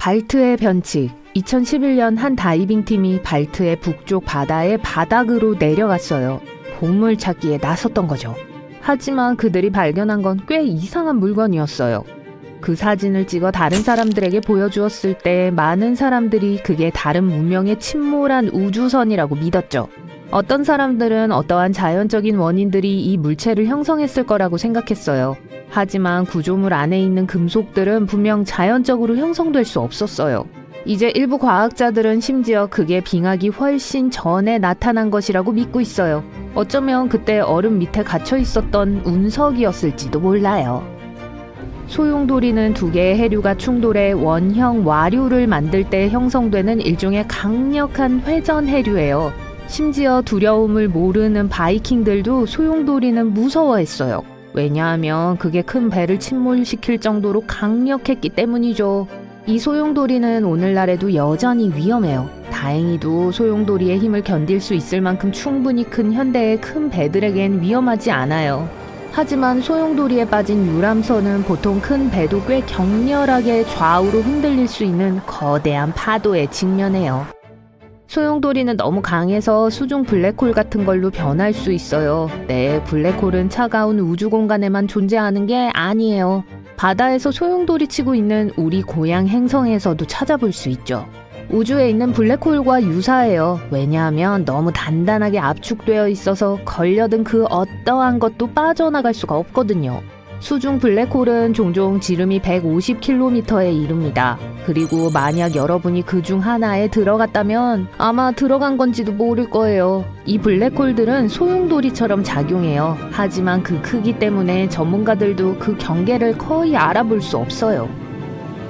발트해 변칙. 2011년 한 다이빙팀이 발트해 북쪽 바다의 바닥으로 내려갔어요. 보물 찾기에 나섰던 거죠. 하지만 그들이 발견한 건 꽤 이상한 물건이었어요. 그 사진을 찍어 다른 사람들에게 보여주었을 때 많은 사람들이 그게 다른 문명의 침몰한 우주선이라고 믿었죠. 어떤 사람들은 어떠한 자연적인 원인들이 이 물체를 형성했을 거라고 생각했어요. 하지만 구조물 안에 있는 금속들은 분명 자연적으로 형성될 수 없었어요. 이제 일부 과학자들은 심지어 그게 빙하기 훨씬 전에 나타난 것이라고 믿고 있어요. 어쩌면 그때 얼음 밑에 갇혀 있었던 운석이었을지도 몰라요. 소용돌이는 두 개의 해류가 충돌해 원형 와류를 만들 때 형성되는 일종의 강력한 회전 해류예요. 심지어 두려움을 모르는 바이킹들도 소용돌이는 무서워했어요. 왜냐하면 그게 큰 배를 침몰시킬 정도로 강력했기 때문이죠. 이 소용돌이는 오늘날에도 여전히 위험해요. 다행히도 소용돌이의 힘을 견딜 수 있을 만큼 충분히 큰 현대의 큰 배들에겐 위험하지 않아요. 하지만 소용돌이에 빠진 유람선은 보통 큰 배도 꽤 격렬하게 좌우로 흔들릴 수 있는 거대한 파도에 직면해요. 소용돌이는 너무 강해서 수중 블랙홀 같은 걸로 변할 수 있어요. 네, 블랙홀은 차가운 우주 공간에만 존재하는 게 아니에요. 바다에서 소용돌이 치고 있는 우리 고향 행성에서도 찾아볼 수 있죠. 우주에 있는 블랙홀과 유사해요. 왜냐하면 너무 단단하게 압축되어 있어서 걸려든 그 어떠한 것도 빠져나갈 수가 없거든요. 수중 블랙홀은 종종 지름이 150km에 이릅니다. 그리고 만약 여러분이 그 중 하나에 들어갔다면 아마 들어간 건지도 모를 거예요. 이 블랙홀들은 소용돌이처럼 작용해요. 하지만 그 크기 때문에 전문가들도 그 경계를 거의 알아볼 수 없어요.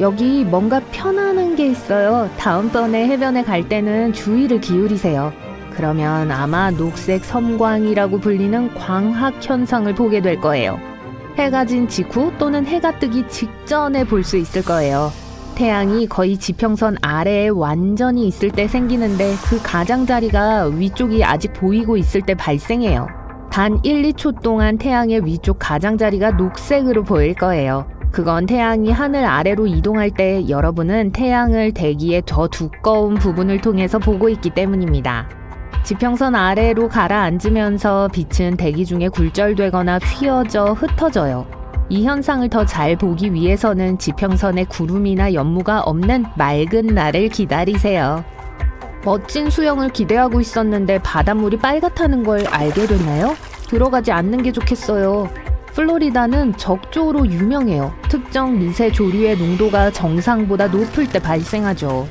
여기 뭔가 편안한 게 있어요. 다음번에 해변에 갈 때는 주의를 기울이세요. 그러면 아마 녹색 섬광이라고 불리는 광학 현상을 보게 될 거예요. 해가 진 직후 또는 해가 뜨기 직전에 볼 수 있을 거예요. 태양이 거의 지평선 아래에 완전히 있을 때 생기는데 그 가장자리가 위쪽이 아직 보이고 있을 때 발생해요. 단 1, 2초 동안 태양의 위쪽 가장자리가 녹색으로 보일 거예요. 그건 태양이 하늘 아래로 이동할 때 여러분은 태양을 대기의 더 두꺼운 부분을 통해서 보고 있기 때문입니다. 지평선 아래로 가라앉으면서 빛은 대기 중에 굴절되거나 휘어져 흩어져요. 이 현상을 더 잘 보기 위해서는 지평선에 구름이나 연무가 없는 맑은 날을 기다리세요. 멋진 수영을 기대하고 있었는데 바닷물이 빨갛다는 걸 알게 됐나요? 들어가지 않는 게 좋겠어요. 플로리다는 적조로 유명해요. 특정 미세 조류의 농도가 정상보다 높을 때 발생하죠.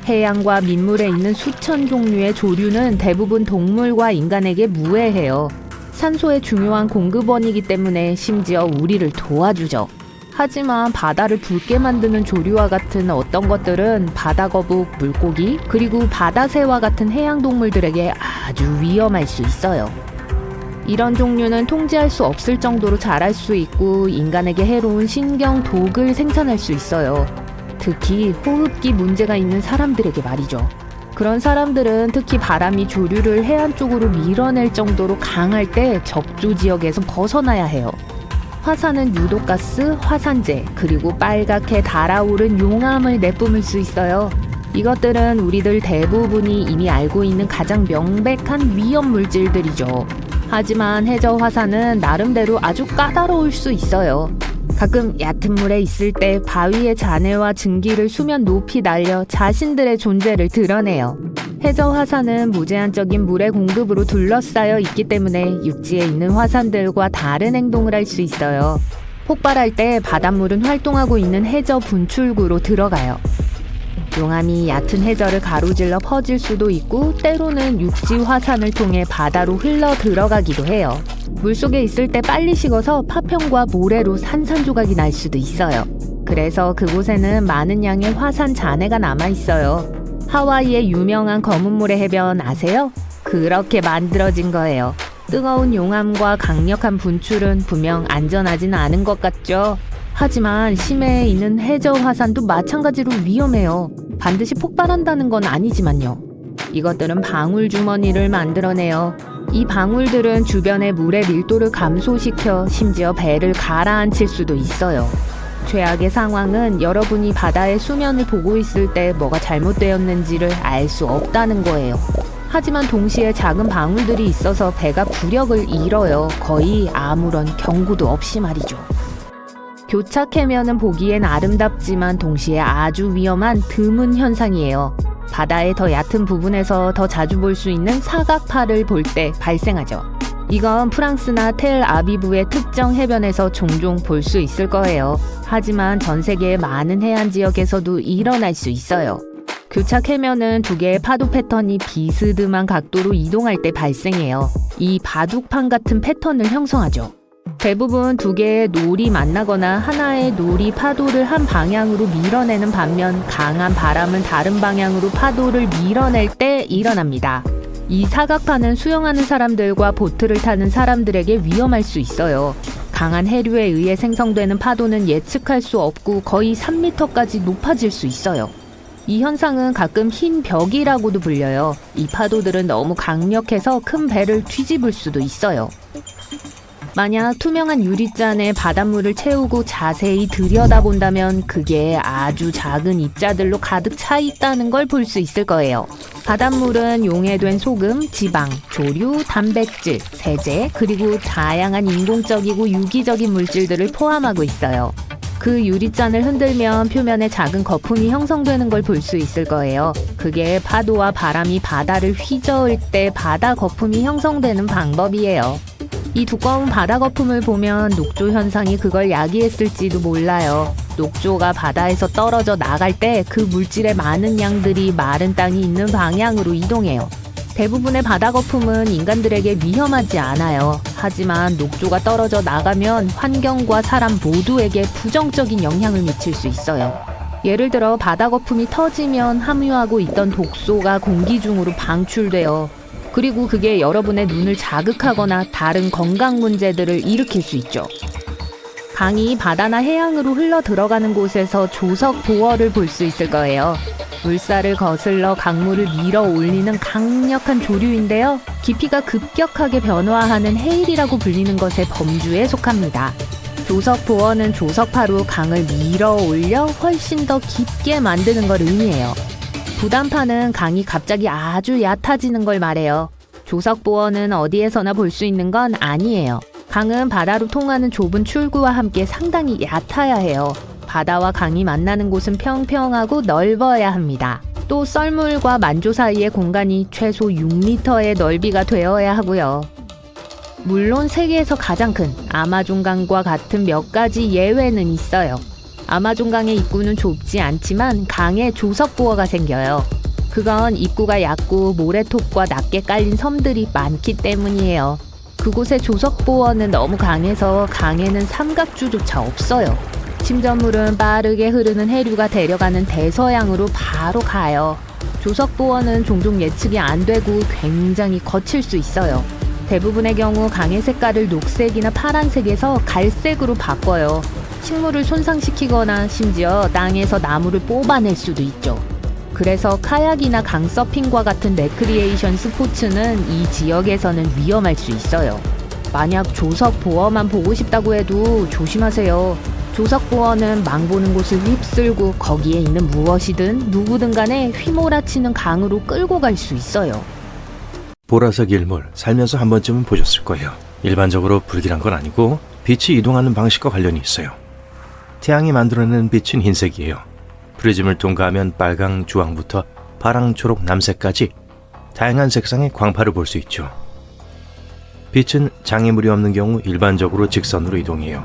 해양과 민물에 있는 수천 종류의 조류는 대부분 동물과 인간에게 무해해요. 산소의 중요한 공급원이기 때문에 심지어 우리를 도와주죠. 하지만 바다를 붉게 만드는 조류와 같은 어떤 것들은 바다거북, 물고기, 그리고 바다새와 같은 해양동물들에게 아주 위험할 수 있어요. 이런 종류는 통제할 수 없을 정도로 자랄 수 있고 인간에게 해로운 신경독을 생산할 수 있어요. 특히 호흡기 문제가 있는 사람들에게 말이죠. 그런 사람들은 특히 바람이 조류를 해안 쪽으로 밀어낼 정도로 강할 때 적조 지역에서 벗어나야 해요. 화산은 유독가스, 화산재, 그리고 빨갛게 달아오른 용암을 내뿜을 수 있어요. 이것들은 우리들 대부분이 이미 알고 있는 가장 명백한 위험 물질들이죠. 하지만 해저 화산은 나름대로 아주 까다로울 수 있어요. 가끔 얕은 물에 있을 때 바위의 잔해와 증기를 수면 높이 날려 자신들의 존재를 드러내요. 해저 화산은 무제한적인 물의 공급으로 둘러싸여 있기 때문에 육지에 있는 화산들과 다른 행동을 할 수 있어요. 폭발할 때 바닷물은 활동하고 있는 해저 분출구로 들어가요. 용암이 얕은 해저를 가로질러 퍼질 수도 있고 때로는 육지 화산을 통해 바다로 흘러 들어가기도 해요. 물속에 있을 때 빨리 식어서 파편과 모래로 산산조각이 날 수도 있어요. 그래서 그곳에는 많은 양의 화산 잔해가 남아있어요. 하와이의 유명한 검은모래 해변 아세요? 그렇게 만들어진 거예요. 뜨거운 용암과 강력한 분출은 분명 안전하진 않은 것 같죠? 하지만 심해에 있는 해저 화산도 마찬가지로 위험해요. 반드시 폭발한다는 건 아니지만요. 이것들은 방울 주머니를 만들어내요. 이 방울들은 주변의 물의 밀도를 감소시켜 심지어 배를 가라앉힐 수도 있어요. 최악의 상황은 여러분이 바다의 수면을 보고 있을 때 뭐가 잘못되었는지를 알 수 없다는 거예요. 하지만 동시에 작은 방울들이 있어서 배가 구력을 잃어요. 거의 아무런 경고도 없이 말이죠. 교착 해면은 보기엔 아름답지만 동시에 아주 위험한 드문 현상이에요. 바다의 더 얕은 부분에서 더 자주 볼 수 있는 사각파를 볼 때 발생하죠. 이건 프랑스나 텔아비브의 특정 해변에서 종종 볼 수 있을 거예요. 하지만 전 세계의 많은 해안 지역에서도 일어날 수 있어요. 교착 해면은 두 개의 파도 패턴이 비스듬한 각도로 이동할 때 발생해요. 이 바둑판 같은 패턴을 형성하죠. 대부분 두 개의 놀이 만나거나 하나의 놀이 파도를 한 방향으로 밀어내는 반면 강한 바람은 다른 방향으로 파도를 밀어낼 때 일어납니다. 이 사각파는 수영하는 사람들과 보트를 타는 사람들에게 위험할 수 있어요. 강한 해류에 의해 생성되는 파도는 예측할 수 없고 거의 3m까지 높아질 수 있어요. 이 현상은 가끔 흰 벽이라고도 불려요. 이 파도들은 너무 강력해서 큰 배를 뒤집을 수도 있어요. 만약 투명한 유리잔에 바닷물을 채우고 자세히 들여다본다면 그게 아주 작은 입자들로 가득 차 있다는 걸 볼 수 있을 거예요. 바닷물은 용해된 소금, 지방, 조류, 단백질, 세제, 그리고 다양한 인공적이고 유기적인 물질들을 포함하고 있어요. 그 유리잔을 흔들면 표면에 작은 거품이 형성되는 걸 볼 수 있을 거예요. 그게 파도와 바람이 바다를 휘저을 때 바다 거품이 형성되는 방법이에요. 이 두꺼운 바다 거품을 보면 녹조 현상이 그걸 야기했을지도 몰라요. 녹조가 바다에서 떨어져 나갈 때 그 물질의 많은 양들이 마른 땅이 있는 방향으로 이동해요. 대부분의 바다 거품은 인간들에게 위험하지 않아요. 하지만 녹조가 떨어져 나가면 환경과 사람 모두에게 부정적인 영향을 미칠 수 있어요. 예를 들어 바다 거품이 터지면 함유하고 있던 독소가 공기 중으로 방출돼요. 그리고 그게 여러분의 눈을 자극하거나 다른 건강 문제들을 일으킬 수 있죠. 강이 바다나 해양으로 흘러 들어가는 곳에서 조석 보어를 볼 수 있을 거예요. 물살을 거슬러 강물을 밀어 올리는 강력한 조류인데요. 깊이가 급격하게 변화하는 헤일이라고 불리는 것의 범주에 속합니다. 조석 보어는 조석파로 강을 밀어 올려 훨씬 더 깊게 만드는 걸 의미해요. 부담파는 강이 갑자기 아주 얕아지는 걸 말해요. 조석 보어는 어디에서나 볼 수 있는 건 아니에요. 강은 바다로 통하는 좁은 출구와 함께 상당히 얕아야 해요. 바다와 강이 만나는 곳은 평평하고 넓어야 합니다. 또 썰물과 만조 사이의 공간이 최소 6m의 넓이가 되어야 하고요. 물론 세계에서 가장 큰 아마존강과 같은 몇 가지 예외는 있어요. 아마존강의 입구는 좁지 않지만 강에 조석보어가 생겨요. 그건 입구가 얕고 모래톱과 낮게 깔린 섬들이 많기 때문이에요. 그곳의 조석보어는 너무 강해서 강에는 삼각주조차 없어요. 침전물은 빠르게 흐르는 해류가 데려가는 대서양으로 바로 가요. 조석보어는 종종 예측이 안 되고 굉장히 거칠 수 있어요. 대부분의 경우 강의 색깔을 녹색이나 파란색에서 갈색으로 바꿔요. 식물을 손상시키거나 심지어 땅에서 나무를 뽑아낼 수도 있죠. 그래서 카약이나 강서핑과 같은 레크리에이션 스포츠는 이 지역에서는 위험할 수 있어요. 만약 조석 보어만 보고 싶다고 해도 조심하세요. 조석 보어는 망 보는 곳을 휩쓸고 거기에 있는 무엇이든 누구든 간에 휘몰아치는 강으로 끌고 갈 수 있어요. 보라색 일몰 살면서 한 번쯤은 보셨을 거예요. 일반적으로 불길한 건 아니고 빛이 이동하는 방식과 관련이 있어요. 태양이 만들어내는 빛은 흰색이에요. 프리즘을 통과하면 빨강, 주황부터 파랑, 초록, 남색까지 다양한 색상의 광파를 볼 수 있죠. 빛은 장애물이 없는 경우 일반적으로 직선으로 이동해요.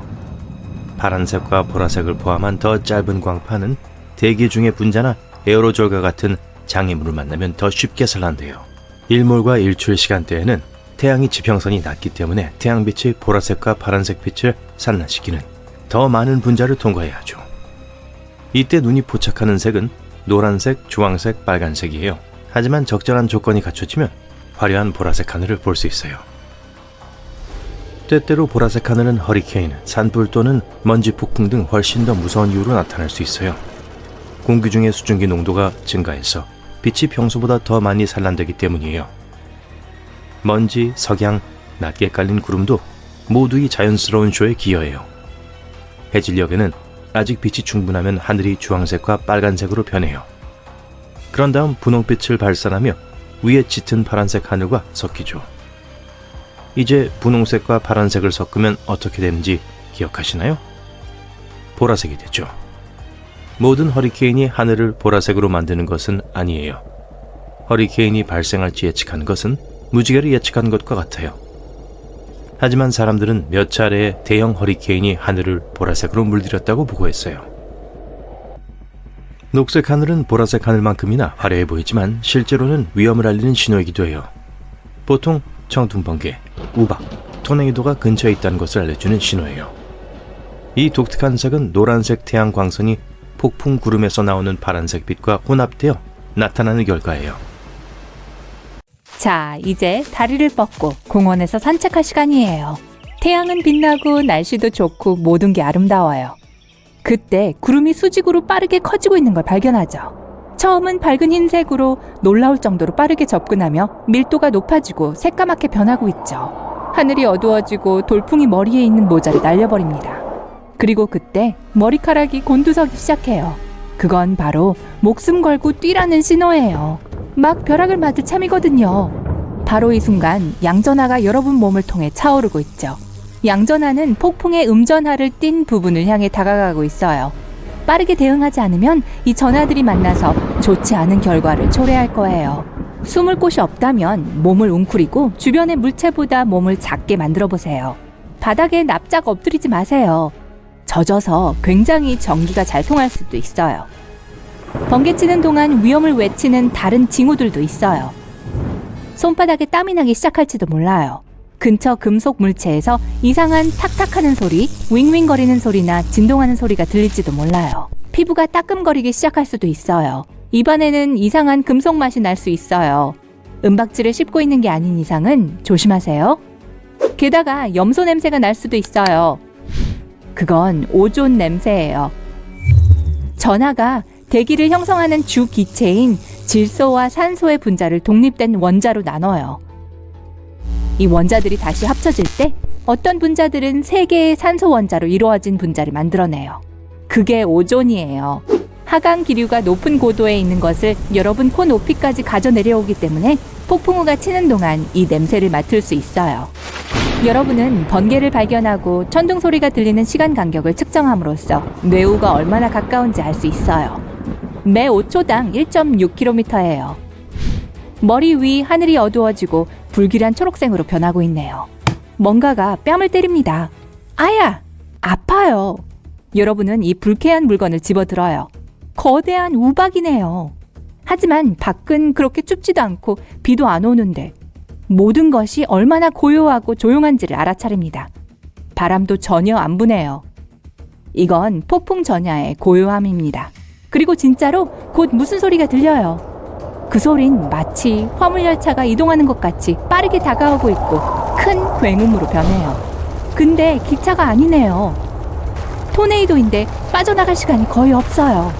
파란색과 보라색을 포함한 더 짧은 광파는 대기 중의 분자나 에어로졸과 같은 장애물을 만나면 더 쉽게 산란돼요. 일몰과 일출 시간대에는 태양이 지평선이 낮기 때문에 태양빛이 보라색과 파란색 빛을 산란시키는 더 많은 분자를 통과해야 하죠. 이때 눈이 포착하는 색은 노란색, 주황색, 빨간색이에요. 하지만 적절한 조건이 갖춰지면 화려한 보라색 하늘을 볼 수 있어요. 때때로 보라색 하늘은 허리케인, 산불 또는 먼지 폭풍 등 훨씬 더 무서운 이유로 나타날 수 있어요. 공기 중의 수증기 농도가 증가해서 빛이 평소보다 더 많이 산란되기 때문이에요. 먼지, 석양, 낮게 깔린 구름도 모두 이 자연스러운 쇼에 기여해요. 해질녘에는 아직 빛이 충분하면 하늘이 주황색과 빨간색으로 변해요. 그런 다음 분홍빛을 발산하며 위에 짙은 파란색 하늘과 섞이죠. 이제 분홍색과 파란색을 섞으면 어떻게 되는지 기억하시나요? 보라색이 되죠. 모든 허리케인이 하늘을 보라색으로 만드는 것은 아니에요. 허리케인이 발생할지 예측한 것은 무지개를 예측한 것과 같아요. 하지만 사람들은 몇 차례의 대형 허리케인이 하늘을 보라색으로 물들였다고 보고했어요. 녹색 하늘은 보라색 하늘만큼이나 화려해 보이지만 실제로는 위험을 알리는 신호이기도 해요. 보통 청둥번개, 우박, 토네이도가 근처에 있다는 것을 알려주는 신호예요. 이 독특한 색은 노란색 태양 광선이 폭풍 구름에서 나오는 파란색 빛과 혼합되어 나타나는 결과예요. 자, 이제 다리를 뻗고 공원에서 산책할 시간이에요. 태양은 빛나고 날씨도 좋고 모든 게 아름다워요. 그때 구름이 수직으로 빠르게 커지고 있는 걸 발견하죠. 처음은 밝은 흰색으로 놀라울 정도로 빠르게 접근하며 밀도가 높아지고 새까맣게 변하고 있죠. 하늘이 어두워지고 돌풍이 머리에 있는 모자를 날려버립니다. 그리고 그때 머리카락이 곤두서기 시작해요. 그건 바로 목숨 걸고 뛰라는 신호예요. 막 벼락을 맞을 참이거든요. 바로 이 순간 양전하가 여러분 몸을 통해 차오르고 있죠. 양전하는 폭풍의 음전하를 띤 부분을 향해 다가가고 있어요. 빠르게 대응하지 않으면 이 전하들이 만나서 좋지 않은 결과를 초래할 거예요. 숨을 곳이 없다면 몸을 웅크리고 주변의 물체보다 몸을 작게 만들어 보세요. 바닥에 납작 엎드리지 마세요. 젖어서 굉장히 전기가 잘 통할 수도 있어요. 번개치는 동안 위험을 외치는 다른 징후들도 있어요. 손바닥에 땀이 나기 시작할지도 몰라요. 근처 금속 물체에서 이상한 탁탁하는 소리, 윙윙거리는 소리나 진동하는 소리가 들릴지도 몰라요. 피부가 따끔거리기 시작할 수도 있어요. 입안에는 이상한 금속 맛이 날 수 있어요. 은박지를 씹고 있는 게 아닌 이상은 조심하세요. 게다가 염소 냄새가 날 수도 있어요. 그건 오존 냄새예요. 전하가 대기를 형성하는 주 기체인 질소와 산소의 분자를 독립된 원자로 나눠요. 이 원자들이 다시 합쳐질 때 어떤 분자들은 3개의 산소 원자로 이루어진 분자를 만들어내요. 그게 오존이에요. 하강 기류가 높은 고도에 있는 것을 여러분 코 높이까지 가져 내려오기 때문에 폭풍우가 치는 동안 이 냄새를 맡을 수 있어요. 여러분은 번개를 발견하고 천둥 소리가 들리는 시간 간격을 측정함으로써 뇌우가 얼마나 가까운지 알 수 있어요. 매 5초당 1.6km예요. 머리 위 하늘이 어두워지고 불길한 초록색으로 변하고 있네요. 뭔가가 뺨을 때립니다. 아야! 아파요. 여러분은 이 불쾌한 물건을 집어들어요. 거대한 우박이네요. 하지만 밖은 그렇게 춥지도 않고 비도 안 오는데 모든 것이 얼마나 고요하고 조용한지를 알아차립니다. 바람도 전혀 안 부네요. 이건 폭풍 전야의 고요함입니다. 그리고 진짜로 곧 무슨 소리가 들려요. 그 소린 마치 화물열차가 이동하는 것 같이 빠르게 다가오고 있고 큰 굉음으로 변해요. 근데 기차가 아니네요. 토네이도인데 빠져나갈 시간이 거의 없어요.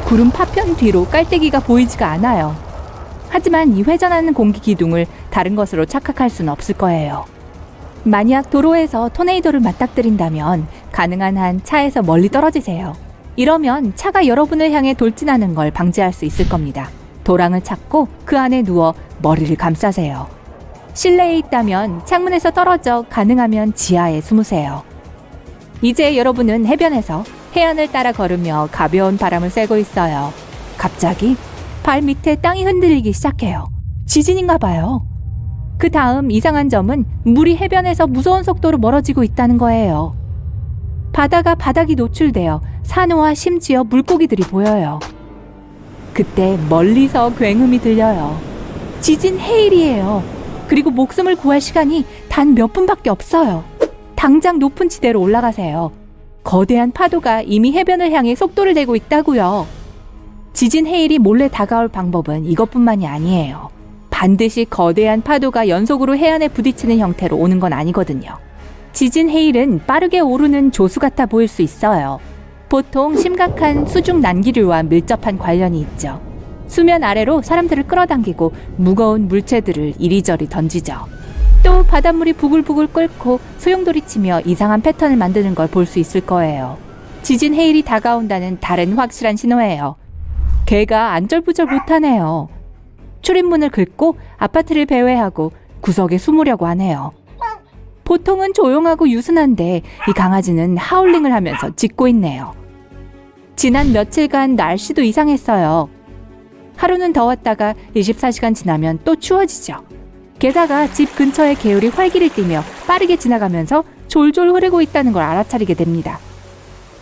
구름 파편 뒤로 깔때기가 보이지가 않아요. 하지만 이 회전하는 공기 기둥을 다른 것으로 착각할 수는 없을 거예요. 만약 도로에서 토네이도를 맞닥뜨린다면 가능한 한 차에서 멀리 떨어지세요. 이러면 차가 여러분을 향해 돌진하는 걸 방지할 수 있을 겁니다. 도랑을 찾고 그 안에 누워 머리를 감싸세요. 실내에 있다면 창문에서 떨어져 가능하면 지하에 숨으세요. 이제 여러분은 해변에서 해안을 따라 걸으며 가벼운 바람을 쐬고 있어요. 갑자기 발 밑에 땅이 흔들리기 시작해요. 지진인가 봐요. 그 다음 이상한 점은 물이 해변에서 무서운 속도로 멀어지고 있다는 거예요. 바다가 바닥이 노출되어 산호와 심지어 물고기들이 보여요. 그때 멀리서 굉음이 들려요. 지진 해일이에요. 그리고 목숨을 구할 시간이 단 몇 분밖에 없어요. 당장 높은 지대로 올라가세요. 거대한 파도가 이미 해변을 향해 속도를 내고 있다고요. 지진 해일이 몰래 다가올 방법은 이것뿐만이 아니에요. 반드시 거대한 파도가 연속으로 해안에 부딪히는 형태로 오는 건 아니거든요. 지진 해일은 빠르게 오르는 조수 같아 보일 수 있어요. 보통 심각한 수중 난기류와 밀접한 관련이 있죠. 수면 아래로 사람들을 끌어당기고 무거운 물체들을 이리저리 던지죠. 또 바닷물이 부글부글 끓고 소용돌이 치며 이상한 패턴을 만드는 걸 볼 수 있을 거예요. 지진 해일이 다가온다는 다른 확실한 신호예요. 개가 안절부절 못하네요. 출입문을 긁고 아파트를 배회하고 구석에 숨으려고 하네요. 보통은 조용하고 유순한데 이 강아지는 하울링을 하면서 짖고 있네요. 지난 며칠간 날씨도 이상했어요. 하루는 더웠다가 24시간 지나면 또 추워지죠. 게다가 집 근처에 개울이 활기를 띠며 빠르게 지나가면서 졸졸 흐르고 있다는 걸 알아차리게 됩니다.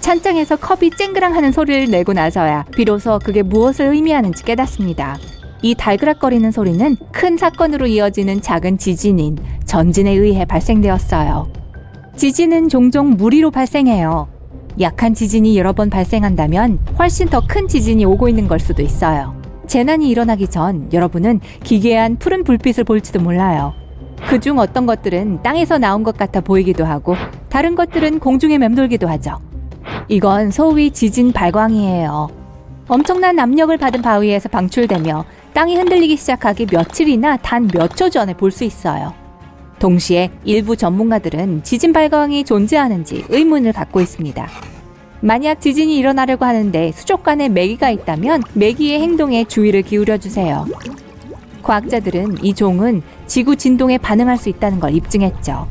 찬장에서 컵이 쨍그랑하는 소리를 내고 나서야 비로소 그게 무엇을 의미하는지 깨닫습니다. 이 달그락거리는 소리는 큰 사건으로 이어지는 작은 지진인 전진에 의해 발생되었어요. 지진은 종종 무리로 발생해요. 약한 지진이 여러 번 발생한다면 훨씬 더 큰 지진이 오고 있는 걸 수도 있어요. 재난이 일어나기 전 여러분은 기괴한 푸른 불빛을 볼지도 몰라요. 그중 어떤 것들은 땅에서 나온 것 같아 보이기도 하고 다른 것들은 공중에 맴돌기도 하죠. 이건 소위 지진 발광이에요. 엄청난 압력을 받은 바위에서 방출되며 땅이 흔들리기 시작하기 며칠이나 단 몇 초 전에 볼 수 있어요. 동시에 일부 전문가들은 지진 발광이 존재하는지 의문을 갖고 있습니다. 만약 지진이 일어나려고 하는데 수족관에 메기가 있다면 메기의 행동에 주의를 기울여 주세요. 과학자들은 이 종은 지구 진동에 반응할 수 있다는 걸 입증했죠.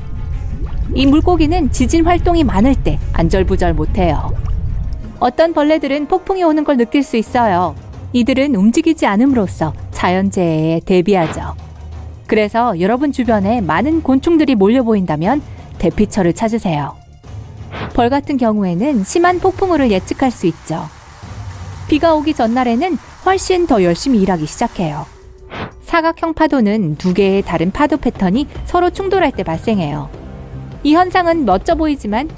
이 물고기는 지진 활동이 많을 때 안절부절 못해요. 어떤 벌레들은 폭풍이 오는 걸 느낄 수 있어요. 이들은 움직이지 않음으로써 자연재해에 대비하죠. 그래서 여러분 주변에 많은 곤충들이 몰려 보인다면 대피처를 찾으세요. 벌 같은 경우에는 심한 폭풍우를 예측할 수 있죠. 비가 오기 전날에는 훨씬 더 열심히 일하기 시작해요. 사각형 파도는 두 개의 다른 파도 패턴이 서로 충돌할 때 발생해요. 이 현상은 멋져 보이지만